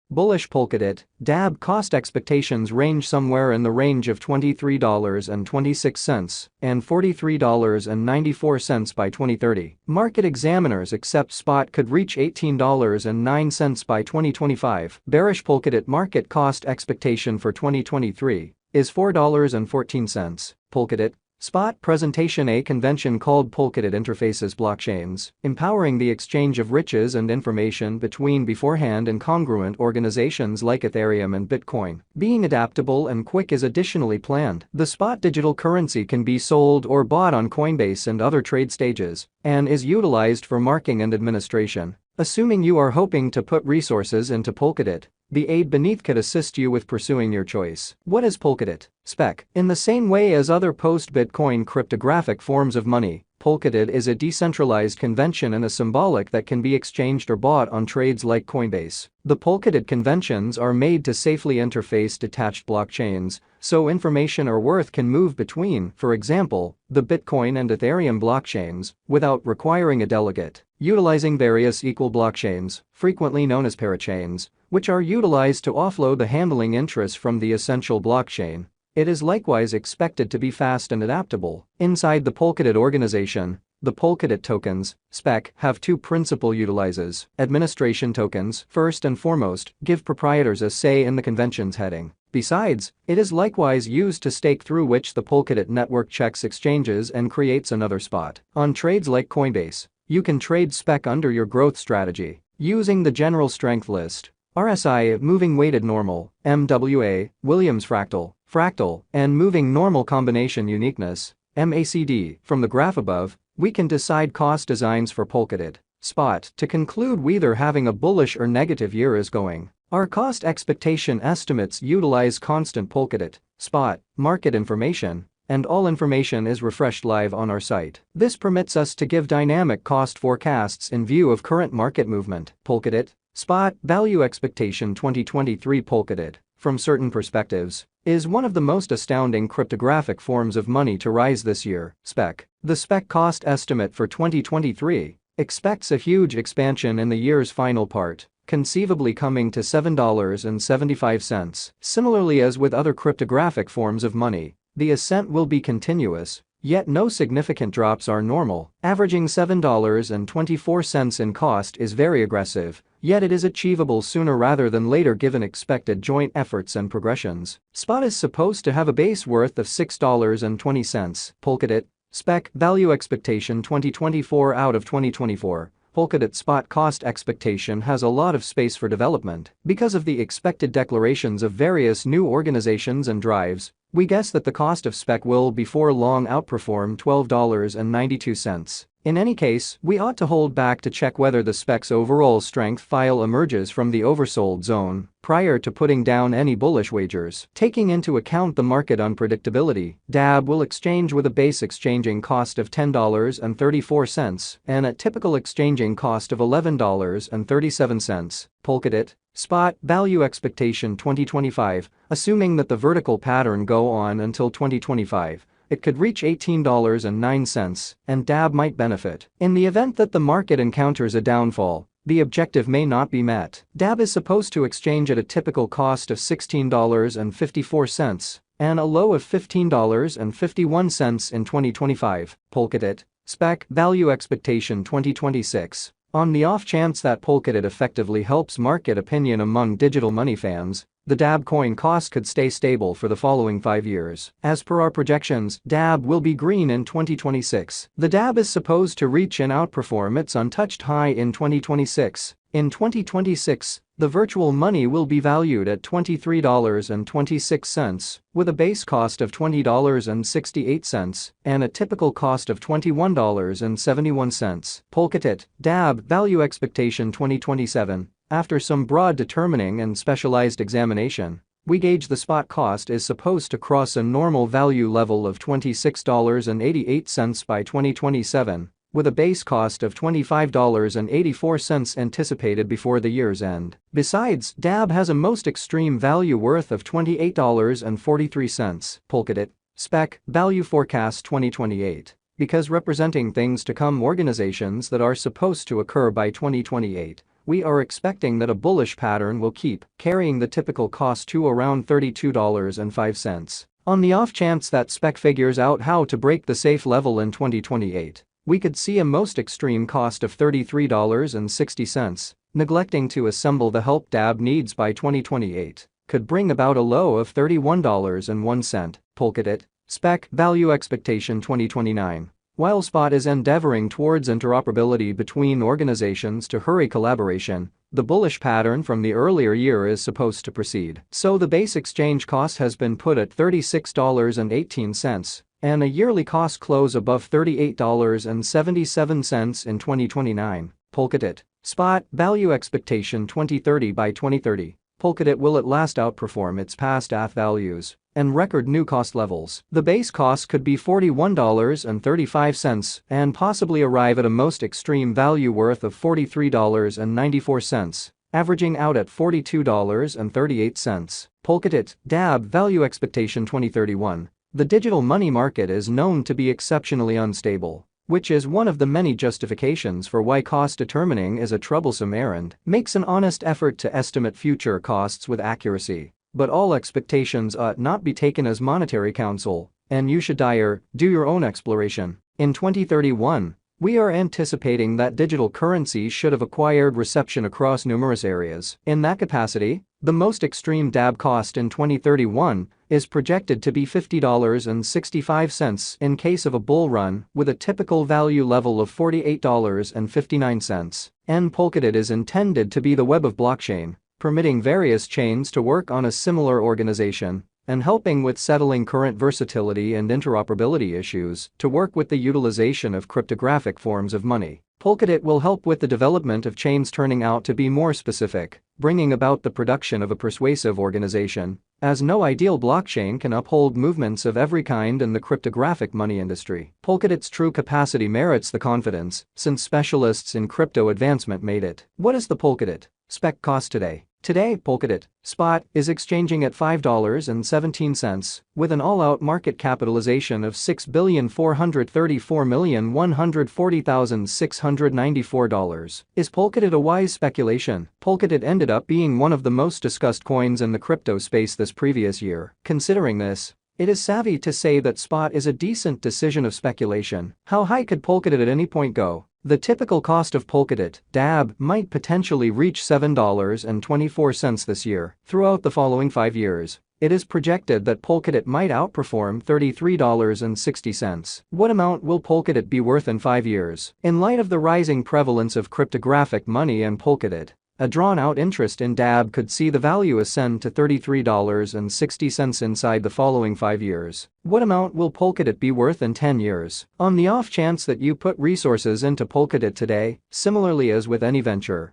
Bullish Polkadot, DAB cost expectations range somewhere in the range of $23.26 and $43.94 by 2030. Market examiners accept spot could reach $18.09 by 2025. Bearish Polkadot market cost expectation for 2023 is $4.14. Polkadot Spot presentation. A convention called Polkadot interfaces blockchains, empowering the exchange of riches and information between beforehand and congruent organizations like Ethereum and Bitcoin. Being adaptable and quick is additionally planned. The spot digital currency can be sold or bought on Coinbase and other trade stages, and is utilized for marking and administration. Assuming you are hoping to put resources into Polkadot, the aid beneath could assist you with pursuing your choice. What is Polkadot? Spec. In the same way as other post-Bitcoin cryptographic forms of money, Polkadot is a decentralized convention and a symbolic that can be exchanged or bought on trades like Coinbase. The Polkadot conventions are made to safely interface detached blockchains, so information or worth can move between, for example, the Bitcoin and Ethereum blockchains, without requiring a delegate. Utilizing various equal blockchains, frequently known as parachains, which are utilized to offload the handling interest from the essential blockchain. It is likewise expected to be fast and adaptable. Inside the Polkadot organization, the Polkadot tokens, SPEC, have two principal utilizes. Administration tokens, first and foremost, give proprietors a say in the convention's heading. Besides, it is likewise used to stake, through which the Polkadot network checks exchanges and creates another spot. On trades like Coinbase, you can trade SPEC under your growth strategy, using the general strength list, RSI, moving weighted normal, MWA, Williams fractal, and moving normal combination uniqueness, MACD. From the graph above, we can decide cost designs for Polkadot spot to conclude whether having a bullish or negative year is going. Our cost expectation estimates utilize constant Polkadot spot market information, and all information is refreshed live on our site. This permits us to give dynamic cost forecasts in view of current market movement. Polkadot spot value expectation 2023. Polkadot, from certain perspectives, is one of the most astounding cryptographic forms of money to rise this year. SPEC. The SPEC cost estimate for 2023 expects a huge expansion in the year's final part, conceivably coming to $7.75. Similarly, as with other cryptographic forms of money, the ascent will be continuous, yet no significant drops are normal. Averaging $7.24 in cost is very aggressive, yet it is achievable sooner rather than later given expected joint efforts and progressions. Spot is supposed to have a base worth of $6.20. Polkadot SPEC value expectation 2024 out of 2024. Polkadot spot cost expectation has a lot of space for development. Because of the expected declarations of various new organizations and drives, we guess that the cost of SPEC will before long outperform $12.92. In any case, we ought to hold back to check whether the SPEC's overall strength file emerges from the oversold zone prior to putting down any bullish wagers. Taking into account the market unpredictability, DAB will exchange with a base exchanging cost of $10.34 and a typical exchanging cost of $11.37. Polkadot spot value expectation 2025, assuming that the vertical pattern go on until 2025. It could reach $18.09, and DAB might benefit. In the event that the market encounters a downfall, the objective may not be met. DAB is supposed to exchange at a typical cost of $16.54 and a low of $15.51 in 2025. Polkadot SPEC value expectation 2026. On the off chance that Polkadot effectively helps market opinion among digital money fans, the DAB coin cost could stay stable for the following 5 years. As per our projections, DAB will be green in 2026. The DAB is supposed to reach and outperform its untouched high in 2026. In 2026, the virtual money will be valued at $23.26, with a base cost of $20.68 and a typical cost of $21.71. Polkadot DAB value expectation 2027. After some broad determining and specialized examination, we gauge the spot cost is supposed to cross a normal value level of $26.88 by 2027, with a base cost of $25.84 anticipated before the year's end. Besides, DAB has a most extreme value worth of $28.43. Polkadot SPEC value forecast 2028. Because representing things to come organizations that are supposed to occur by 2028, we are expecting that a bullish pattern will keep carrying the typical cost to around $32.05. On the off chance that SPEC figures out how to break the safe level in 2028, we could see a most extreme cost of $33.60. Neglecting to assemble the help DAB needs by 2028 could bring about a low of $31.01. Polkadot, SPEC, value expectation 2029. While SPOT is endeavoring towards interoperability between organizations to hurry collaboration, the bullish pattern from the earlier year is supposed to proceed. So the base exchange cost has been put at $36.18, and a yearly cost close above $38.77 in 2029. Polkadot, SPOT, value expectation 2030. By 2030, Polkadot will at last outperform its past ATH values and record new cost levels. The base cost could be $41.35 and possibly arrive at a most extreme value worth of $43.94, averaging out at $42.38. Polkadot, DAB, value expectation 2031. The digital money market is known to be exceptionally unstable, which is one of the many justifications for why cost determining is a troublesome errand. Makes an honest effort to estimate future costs with accuracy, but all expectations ought not be taken as monetary counsel, and you should do your own exploration. In 2031, we are anticipating that digital currencies should have acquired reception across numerous areas. In that capacity, the most extreme DAB cost in 2031 is projected to be $50.65 in case of a bull run, with a typical value level of $48.59. And Polkadot is intended to be the web of blockchain, permitting various chains to work on a similar organization and helping with settling current versatility and interoperability issues to work with the utilization of cryptographic forms of money. Polkadot will help with the development of chains turning out to be more specific, bringing about the production of a persuasive organization, as no ideal blockchain can uphold movements of every kind in the cryptographic money industry. Polkadot's true capacity merits the confidence, since specialists in crypto advancement made it. What is the Polkadot SPEC cost today? Today, Polkadot SPOT is exchanging at $5.17, with an all-out market capitalization of $6,434,140,694. Is Polkadot a wise speculation? Polkadot ended up being one of the most discussed coins in the crypto space this previous year. Considering this, it is savvy to say that SPOT is a decent decision of speculation. How high could Polkadot at any point go? The typical cost of Polkadot DAB might potentially reach $7.24 this year. Throughout the following 5 years, it is projected that Polkadot might outperform $33.60. What amount will Polkadot be worth in 5 years? In light of the rising prevalence of cryptographic money and Polkadot, a drawn-out interest in DAB could see the value ascend to $33.60 inside the following 5 years. What amount will Polkadot be worth in 10 years? On the off chance that you put resources into Polkadot today, similarly as with any venture,